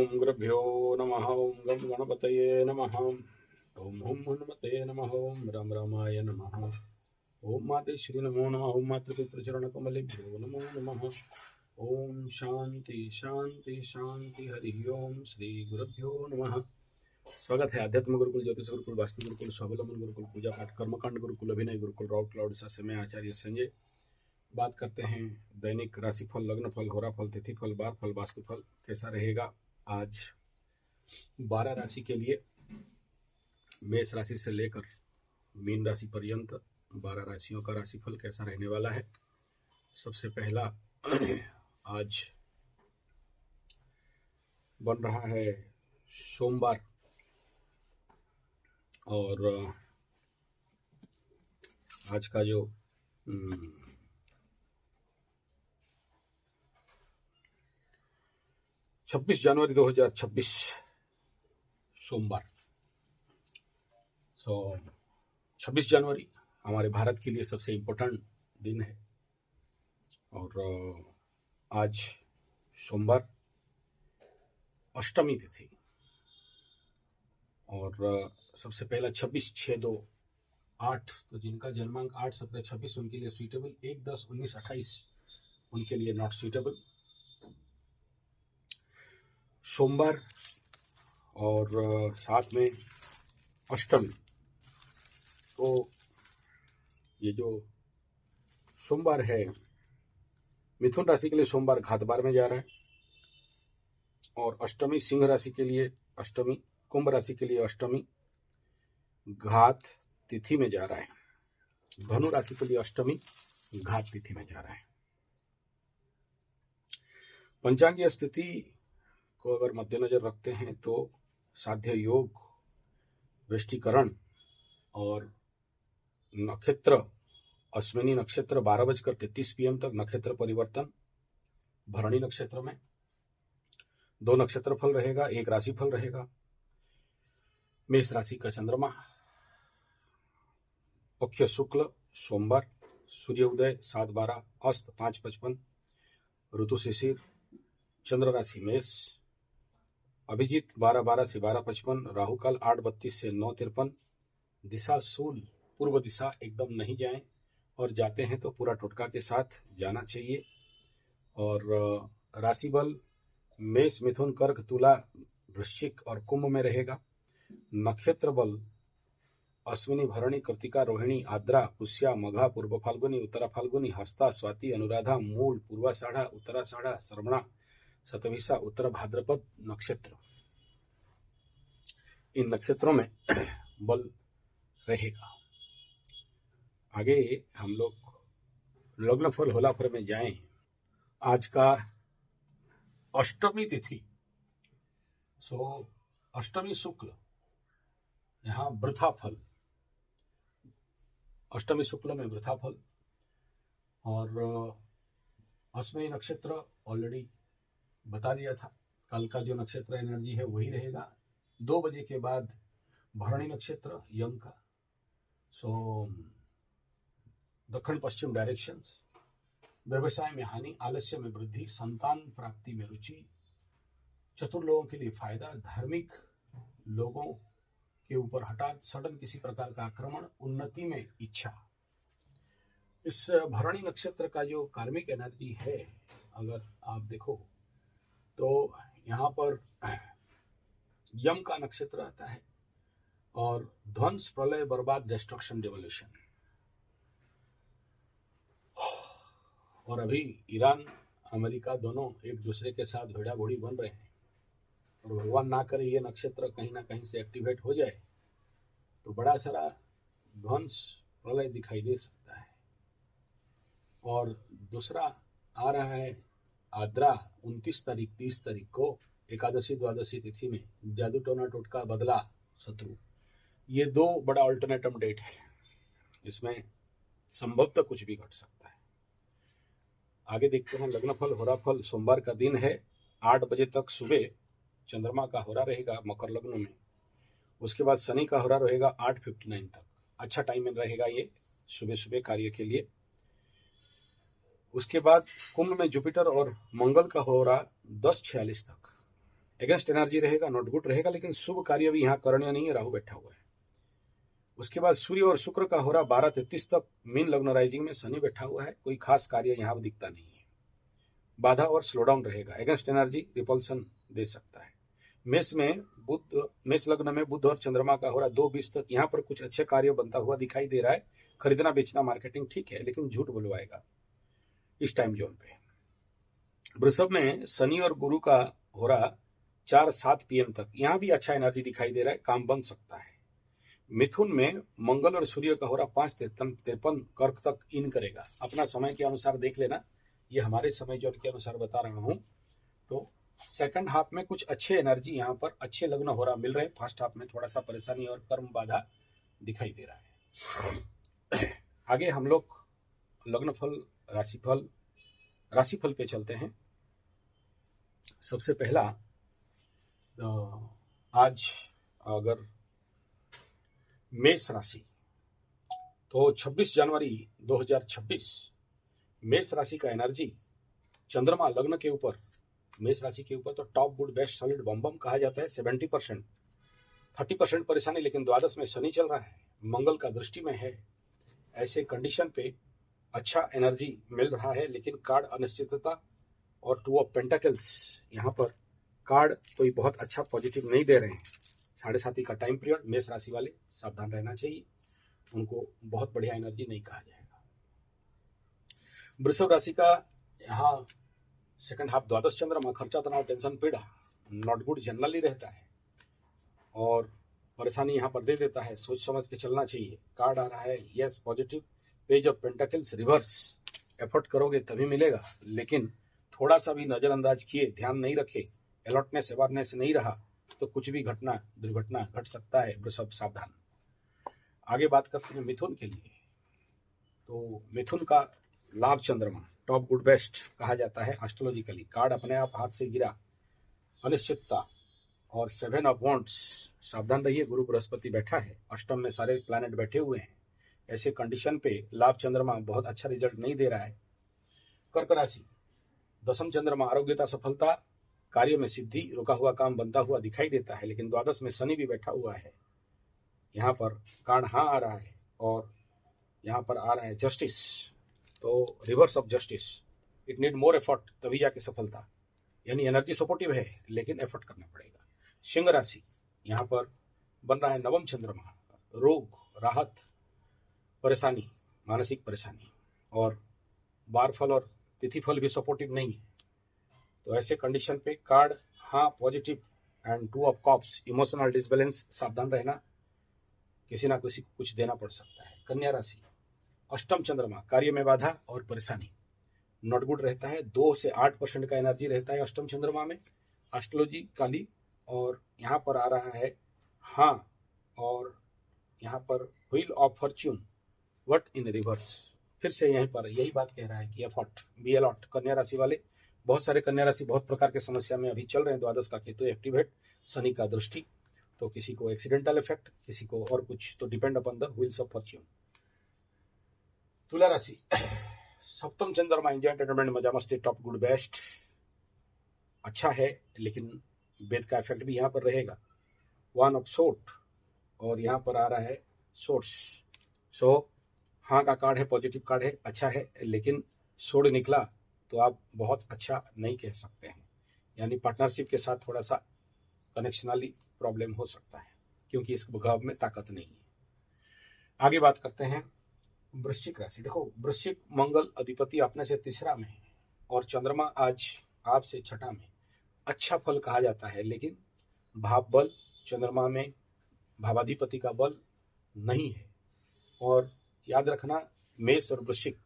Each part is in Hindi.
ओम गुरुभ्यो नमः। ओम गं गणपतये नमः। ओम हुम हनुमते नमः। ओम राम रामाय नमः। ओम माते श्री नमो नमः। ओम मातृपितृ चरण कमलेभ्यो नमो नमः। ओम शांति शांति शांति। हरि ओम श्री गुरुभ्यो नमः। स्वागत है आध्यात्म गुरुकुल, ज्योतिष गुरुकुल, वास्तु गुरुकुल, स्वावलंबन गुरुकुल, पूजा पाठ कर्मकांड गुरुकुल, अभिनय गुरुकुल, राउट क्लाउड से मैं आचार्य संजय बात करते हैं। दैनिक राशिफल, लग्न फल, होरा फल, तिथि फल, बार फल, वास्तु फल कैसा रहेगा आज 12 राशि के लिए। मेष राशि से लेकर मीन राशि पर्यंत 12 राशियों का राशिफल कैसा रहने वाला है। सबसे पहला आज बन रहा है सोमवार, और आज का जो 26 जनवरी 2026 सोमवार। 26 जनवरी हमारे भारत के लिए सबसे इम्पोर्टेंट दिन है, और आज सोमवार अष्टमी तिथि, और सबसे पहला 26/6/2/8, तो जिनका जन्मांक 8, 17, 26 उनके लिए सुइटेबल। 1, 10, 19, 28 उनके लिए नॉट सुइटेबल। सोमवार और साथ में अष्टमी, तो ये जो सोमवार है मिथुन राशि के लिए सोमवार घात बार में जा रहा है, और अष्टमी सिंह राशि के लिए अष्टमी, कुंभ राशि के लिए अष्टमी घात तिथि में जा रहा है। धनु राशि के लिए अष्टमी घात तिथि में जा रहा है। पंचांगीय स्थिति को अगर मद्देनजर रखते हैं तो साध्य योग, वृष्टिकरण और नक्षत्र अश्विनी नक्षत्र 12:33 PM तक नक्षत्र परिवर्तन भरणी नक्षत्र में 2 नक्षत्र फल रहेगा, 1 राशि फल रहेगा। मेष राशि का चंद्रमा पक्ष शुक्ल सोमवार, सूर्य उदय 7:12, अस्त 5:55, ऋतु शिशिर, चंद्र राशि मेष, अभिजीत 12:12 से 12:55, राहु काल 8:32 से 9:53, दिशा शूल पूर्व दिशा एकदम नहीं जाएं, और जाते हैं तो पूरा टोटका के साथ जाना चाहिए। और राशि बल मेष, मिथुन, कर्क, तुला, वृश्चिक और कुंभ में रहेगा। नक्षत्र बल अश्विनी, भरणी, कृतिका, रोहिणी, आद्रा, पुष्या, मघा, पूर्व फाल्गुनी, उत्तरा फाल्गुनी, हस्ता, स्वाति, अनुराधा, मूल, पूर्वाषाढ़ा, उत्तराषाढ़ा, श्रवणा, शतभिषा, उत्तर भाद्रपद नक्षत्र, इन नक्षत्रों में बल रहेगा। आगे हम लोग लग्न फल होला फल में जाएं। आज का अष्टमी तिथि, अष्टमी शुक्ल, यहाँ वृथा फल, अष्टमी शुक्ल में वृथा फल, और अश्विनी नक्षत्र ऑलरेडी बता दिया था। कल का जो नक्षत्र एनर्जी है वही रहेगा। 2 बजे के बाद भरणी नक्षत्र यम का, दक्षिण पश्चिम डायरेक्शंस, व्यवसाय में हानि, आलस्य में वृद्धि, संतान प्राप्ति में रुचि, चतुर लोगों के लिए फायदा, धार्मिक लोगों के ऊपर हठात सडन किसी प्रकार का आक्रमण, उन्नति में इच्छा। इस भरणी नक्षत्र का जो कार्मिक एनर्जी है अगर आप देखो तो यहाँ पर यम का नक्षत्र आता है, और ध्वंस, प्रलय, बर्बाद, डिस्ट्रक्शन, डेवोल्यूशन। और अभी ईरान अमेरिका दोनों एक दूसरे के साथ भेड़ा घोड़ी बन रहे हैं, और भगवान ना करे ये नक्षत्र कहीं ना कहीं से एक्टिवेट हो जाए तो बड़ा सारा ध्वंस प्रलय दिखाई दे सकता है। और दूसरा आ रहा है आद्रा, 29 तारीख 30 तारीख को एकादशी द्वादशी तिथि में जादू टोना टोटका बदला शत्रु। ये 2 बड़ा अल्टरनेटम डेट है, इसमें संभवतः कुछ भी घट सकता है। आगे देखते हैं लग्न फल, होरा फल। सोमवार का दिन है, 8 बजे तक सुबह चंद्रमा का होरा रहेगा मकर लग्न में। उसके बाद शनि का होरा रहेगा 8:59 तक। अच्छा टाइम में रहेगा ये सुबह सुबह कार्य के लिए। उसके बाद कुंभ में जुपिटर और मंगल का हो रहा 10:46 तक। अगेंस्ट एनर्जी रहेगा, नॉट गुड रहेगा, लेकिन शुभ कार्य भी यहाँ करणीय नहीं है, राहु बैठा हुआ है। उसके बाद सूर्य और शुक्र का हो रहा 12:33 तक मीन लग्न राइजिंग में शनि बैठा हुआ है, कोई खास कार्य यहाँ दिखता नहीं है, बाधा और स्लो डाउन रहेगा, अगेंस्ट एनर्जी रिपल्सन दे सकता है। मेष लग्न में बुध और चंद्रमा का हो रहा 2:20 तक, यहाँ पर कुछ अच्छे कार्य बनता हुआ दिखाई दे रहा है, खरीदना बेचना मार्केटिंग ठीक है, लेकिन झूठ बुलवाएगा इस टाइम जोन पे। वृषभ में शनि और गुरु का हो रहा 4-7 PM तक, यहाँ भी अच्छा एनर्जी दिखाई दे रहा है, काम बन सकता है। मिथुन में मंगल और सूर्य का हो रहा 5:53 कर्क तक इन करेगा, अपना समय के अनुसार देख लेना, ये हमारे समय जोन के अनुसार बता रहा हूं। तो सेकंड हाफ में कुछ अच्छे एनर्जी यहाँ पर अच्छे लग्न हो रहा मिल रहे हैं, फर्स्ट हाफ में थोड़ा सा परेशानी और कर्म बाधा दिखाई दे रहा है। आगे हम लोग लग्नफल राशिफल पे चलते हैं। सबसे पहला आज अगर मेष राशि, तो 26 जनवरी 2026 मेष राशि का एनर्जी चंद्रमा लग्न के ऊपर, मेष राशि के ऊपर तो टॉप गुड बेस्ट सॉलिड बम कहा जाता है, 70%, 30% परेशानी, लेकिन द्वादश में शनि चल रहा है, मंगल का दृष्टि में है, ऐसे कंडीशन पे अच्छा एनर्जी मिल रहा है, लेकिन कार्ड अनिश्चितता और 2 ऑफ पेंटाकल्स, यहाँ पर कार्ड कोई बहुत अच्छा पॉजिटिव नहीं दे रहे हैं। 7.5 का टाइम पीरियड, मेष राशि वाले सावधान रहना चाहिए, उनको बहुत बढ़िया एनर्जी नहीं कहा जाएगा। वृषभ राशि का यहाँ सेकंड हाफ द्वादश चंद्रमा, खर्चा तनाव टेंशन पीड़ा नॉट गुड जनरली रहता है और परेशानी यहाँ पर दे देता है, सोच समझ के चलना चाहिए। कार्ड आ रहा है yes positive, page of pentacles reverse, effort करोगे तभी मिलेगा, लेकिन थोड़ा सा भी नजरअंदाज किए, ध्यान नहीं रखे, अलर्टनेस अवेयरनेस नहीं रहा तो कुछ भी दुर्घटना घट सकता है, वृषभ सावधान। आगे बात करते हैं मिथुन के लिए, तो मिथुन का लाभ चंद्रमा टॉप गुड बेस्ट कहा जाता है एस्ट्रोलॉजिकली, कार्ड अपने आप हाथ से गिरा, अनिश्चितता और 7 ऑफ वॉन्ड्स, सावधान रहिए, गुरु बृहस्पति बैठा है, अष्टम में सारे प्लैनेट बैठे हुए हैं, ऐसे कंडीशन पे लाभ चंद्रमा बहुत अच्छा रिजल्ट नहीं दे रहा है। कर्क राशि, दशम चंद्रमा आरोग्यता सफलता, कार्य में सिद्धि, रुका हुआ काम बनता हुआ दिखाई देता है, लेकिन द्वादश में शनि भी बैठा हुआ है, यहाँ पर कार्ड हाँ आ रहा है और यहाँ पर आ रहा है जस्टिस, तो reverse of justice, it need more effort तभी जाके सफलता, यानी एनर्जी सपोर्टिव है लेकिन एफर्ट करना पड़ेगा। सिंह राशि, यहाँ पर बन रहा है नवम चंद्रमा, रोग राहत परेशानी, मानसिक परेशानी, और बार फल और तिथि फल भी सपोर्टिव नहीं है, तो ऐसे कंडीशन पे कार्ड हाँ positive and 2 of cups, emotional disbalance, सावधान रहना, किसी ना किसी को कुछ देना पड़ सकता है। कन्या राशि, अष्टम चंद्रमा, कार्य में बाधा और परेशानी नॉट गुड रहता है, 2 से 8% का एनर्जी रहता है अष्टम चंद्रमा में एस्ट्रोलॉजिकली, और यहाँ पर आ रहा है हाँ, और यहाँ पर wheel of Fortune what in reverse, फिर से यहीं पर यही बात कह रहा है कि एफर्ट बी अलॉट। कन्या राशि वाले, बहुत सारे कन्या राशि बहुत प्रकार के समस्या में अभी चल रहे हैं, द्वादश का केतु एक्टिवेट, शनि का दृष्टि, तो किसी को एक्सीडेंटल इफेक्ट, किसी को और कुछ, तो depend upon the wheels of Fortune. तुला राशि, सप्तम चंद्रमा, एंजॉय एंटरटेनमेंट, मजा मस्ती, टॉप गुड बेस्ट अच्छा है, लेकिन वेद का इफेक्ट भी यहाँ पर रहेगा। 1 ऑफ सोट, और यहाँ पर आ रहा है सोर्स, सो हाँ का कार्ड है, पॉजिटिव कार्ड है, अच्छा है, लेकिन सोड निकला तो आप बहुत अच्छा नहीं कह सकते हैं, यानी पार्टनरशिप के साथ थोड़ा सा कनेक्शनली प्रॉब्लम हो सकता है, क्योंकि इस भाव में ताकत नहीं है। आगे बात करते हैं वृश्चिक राशि। देखो, वृश्चिक मंगल अधिपति अपने से तीसरा में है और चंद्रमा आज आपसे छठा में, अच्छा फल कहा जाता है, लेकिन भाव बल चंद्रमा में भावाधिपति का बल नहीं है, और याद रखना मेष और वृश्चिक,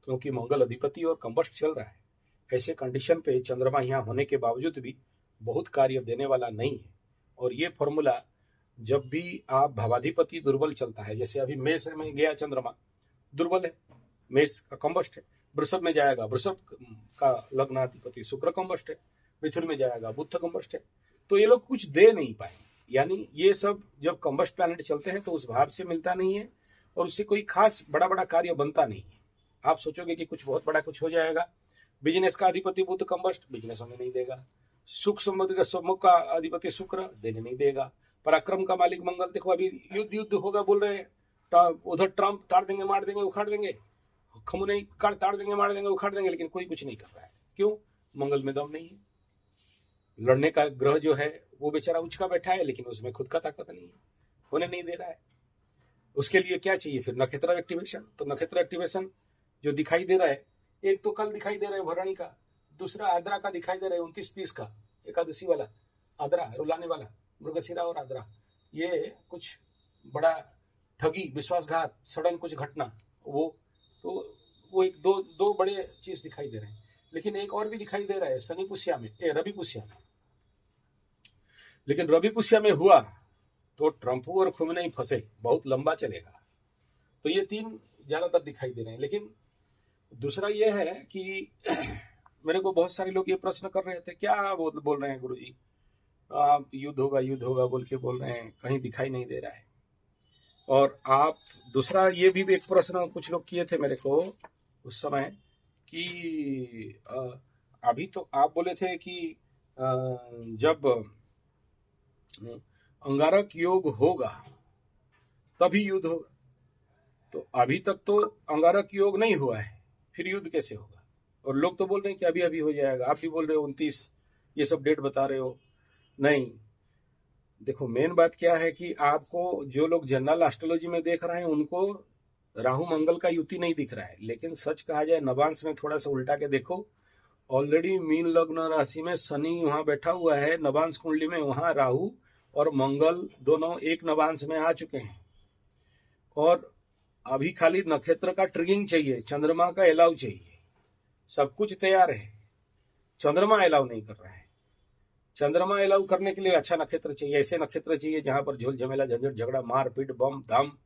क्योंकि मंगल अधिपति और कंबस्ट चल रहा है, ऐसे कंडीशन पे चंद्रमा यहाँ होने के बावजूद भी बहुत कार्य देने वाला नहीं है, और ये फॉर्मूला जब भी आप भावाधिपति दुर्बल चलता है, जैसे अभी मेष में गया चंद्रमा दुर्बल है, मेष का कंबस्ट है, वृषभ में जाएगा वृषभ का लग्नाधिपति शुक्र कंबस्ट है, मिथुन में जाएगा बुध कंबस्ट है, तो ये लोग कुछ दे नहीं पाए, यानी ये सब जब कंबस्ट प्लैनेट चलते हैं तो उस भाव से मिलता नहीं है और उससे कोई खास बड़ा बड़ा कार्य बनता नहीं है। आप सोचोगे कि कुछ बहुत बड़ा कुछ हो जाएगा, बिजनेस का अधिपति बुध कंबस्ट, बिजनेस होने नहीं देगा, सुख सम्मुख का अधिपति शुक्र देने नहीं देगा। पराक्रम का मालिक मंगल, देखो अभी युद्ध होगा बोल रहे हैं, उधर ट्रंप ताड़ देंगे, मार देंगे, उखाड़ देंगे, खमुनई ताड़ देंगे, मार देंगे, उखाड़ देंगे, लेकिन कोई कुछ नहीं कर रहा है। क्यों? मंगल में दम नहीं है। लड़ने का ग्रह जो है वो बेचारा उचका बैठा है, लेकिन उसमें खुद का ताकत नहीं है, होने नहीं दे रहा है। उसके लिए क्या चाहिए फिर? नक्षत्र एक्टिवेशन। तो नक्षत्र एक्टिवेशन जो दिखाई दे रहा है, एक तो कल दिखाई दे रहा है भरणी का, दूसरा आद्रा का दिखाई दे रहा है 29-30 का, एकादशी वाला आद्रा, रुलाने वाला मृगशिरा और आद्रा। ये कुछ बड़ा ठगी, विश्वासघात, सडन कुछ घटना, वो एक दो बड़े चीज दिखाई दे रहे हैं। लेकिन एक और भी दिखाई दे रहा है शनि पुष्या में, रवि पुष्या में। लेकिन रवि पुष्या में हुआ तो ट्रंप और खुमनई फंसे, बहुत लंबा चलेगा। तो ये तीन ज्यादातर दिखाई दे रहे हैं। लेकिन दूसरा ये है कि मेरे को बहुत सारे लोग ये प्रश्न कर रहे थे, क्या बोल रहे हैं गुरुजी, आप युद्ध होगा बोल के बोल रहे हैं, कहीं दिखाई नहीं दे रहा है। और आप दूसरा ये भी एक प्रश्न कुछ लोग किए थे मेरे को उस समय कि अभी तो आप बोले थे कि जब अंगारक योग होगा तभी युद्ध होगा। तो अभी तक तो अंगारक योग नहीं हुआ है, फिर युद्ध कैसे होगा? और लोग तो बोल रहे हैं कि अभी अभी हो जाएगा, आप भी बोल रहे हो 29, ये सब डेट बता रहे हो। नहीं, देखो मेन बात क्या है कि आपको जो लोग जनरल एस्ट्रोलॉजी में देख रहे हैं उनको राहु मंगल का युति नहीं दिख रहा है। लेकिन सच कहा जाए, नवांश में थोड़ा सा उल्टा के देखो, ऑलरेडी मीन लग्न राशि में शनि वहां बैठा हुआ है, नवांश कुंडली में वहां राहु और मंगल दोनों एक नवांश में आ चुके हैं। और अभी खाली नक्षत्र का ट्रिगिंग चाहिए, चंद्रमा का अलाउ चाहिए, सब कुछ तैयार है, चंद्रमा अलाउ नहीं कर रहा है। चंद्रमा अलाउ करने के लिए अच्छा नक्षत्र चाहिए, ऐसे नक्षत्र चाहिए जहां पर झोल झमेला, झंझट, झगड़ा, मारपीट, बम धाम।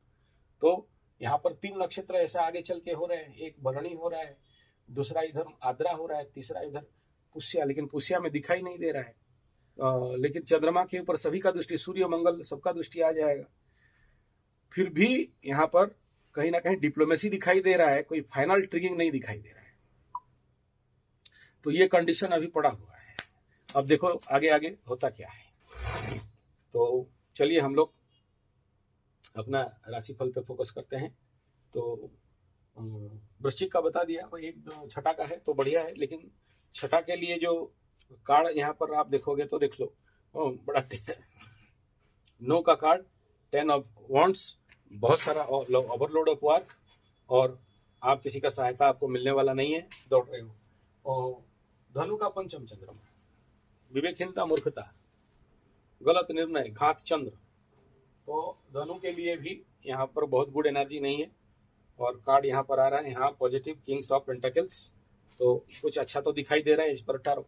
तो यहाँ पर 3 नक्षत्र ऐसे आगे चल के हो रहे हैं, एक भरणी हो रहा है, दूसरा इधर आद्रा हो रहा है, तीसरा इधर पुष्या, लेकिन पुष्या में दिखाई नहीं दे रहा है। लेकिन चंद्रमा के ऊपर सभी का दृष्टि, सूर्य मंगल सबका दृष्टि आ जाएगा। फिर भी यहाँ पर कहीं ना कहीं डिप्लोमेसी दिखाई दे रहा है, कोई फाइनल ट्रिगिंग नहीं दिखाई दे रहा है। तो ये कंडीशन अभी पड़ा हुआ है। अब देखो आगे आगे होता क्या है। तो चलिए हम लोग अपना राशिफल पे फोकस करते हैं। तो वृश्चिक का बता दिया, एक छठा का है तो बढ़िया है, लेकिन छठा के लिए जो कार्ड यहाँ पर आप देखोगे तो देख लो, बड़ा 9 का कार्ड, 10 ऑफ वॉन्ड्स, बहुत सारा ओवरलोड ऑफ वर्क, और आप किसी का सहायता आपको मिलने वाला नहीं है, दौड़ रहे हो। और धनु का पंचम चंद्रमा, विवेकहीनता, मूर्खता, गलत निर्णय, घात चंद्र। तो धनु के लिए भी यहाँ पर बहुत गुड एनर्जी नहीं है। और कार्ड यहाँ पर आ रहा है, यहाँ पॉजिटिव किंग्स ऑफ पेंटाकल्स, तो कुछ अच्छा तो दिखाई दे रहा है इस पर टारो।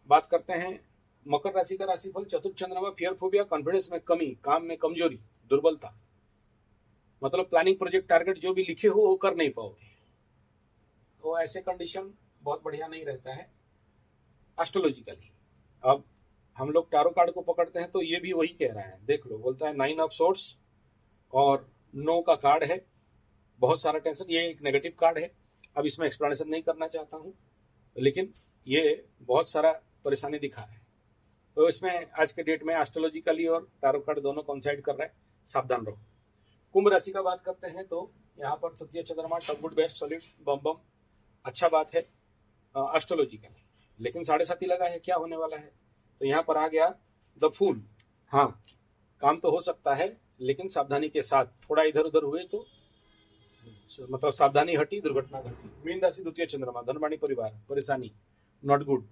बात करते हैं मकर राशि का राशिफल। चतुर्थ चंद्रमा, फियर फोबिया, कॉन्फिडेंस में कमी, काम में कमजोरी, दुर्बलता, मतलब प्लानिंग, प्रोजेक्ट, टारगेट जो भी लिखे हो वो कर नहीं पाओगे। तो ऐसे कंडीशन बहुत बढ़िया नहीं रहता है एस्ट्रोलॉजिकली। अब हम लोग टारो कार्ड को पकड़ते हैं तो ये भी वही कह रहा है, देख लो, बोलता है 9 ऑफ सोर्ट्स और 9 का कार्ड है, बहुत सारा टेंशन। ये एक नेगेटिव कार्ड है, अब इसमें एक्सप्लेनेशन नहीं करना चाहता हूं, लेकिन ये बहुत सारा परेशानी दिखा रहा है। तो इसमें आज के डेट में एस्ट्रोलॉजिकली और टारो कार्ड दोनों कोइंसाइड कर रहा है, सावधान रहो। कुंभ राशि का बात करते हैं तो यहाँ पर तृतीय चंद्रमा, टॉप गुड बेस्ट सॉलिड बम बम, अच्छा बात है एस्ट्रोलॉजिकली। लेकिन 7.5 लगा है, क्या होने वाला है? तो यहाँ पर आ गया द फूल। हाँ, काम तो हो सकता है लेकिन सावधानी के साथ, थोड़ा इधर उधर हुए तो मतलब सावधानी हटी, दुर्घटना घटी। मीन राशि, द्वितीय चंद्रमा, धनवाणी परिवार, परेशानी, नॉट गुड।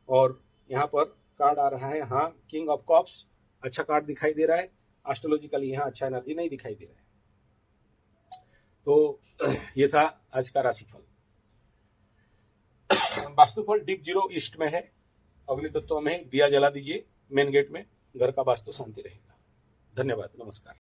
और यहाँ पर कार्ड आ रहा है, हाँ, किंग ऑफ कप्स, अच्छा कार्ड दिखाई दे रहा है। एस्ट्रोलॉजिकली यहाँ अच्छा एनर्जी नहीं दिखाई दे रहा है। तो ये था आज का राशिफल। वास्तुफल डीप 0 ईस्ट में है, अग्नि तत्व में, दिया जला दीजिए मेन गेट में, घर का वास्तु शांति रहेगा। धन्यवाद, नमस्कार।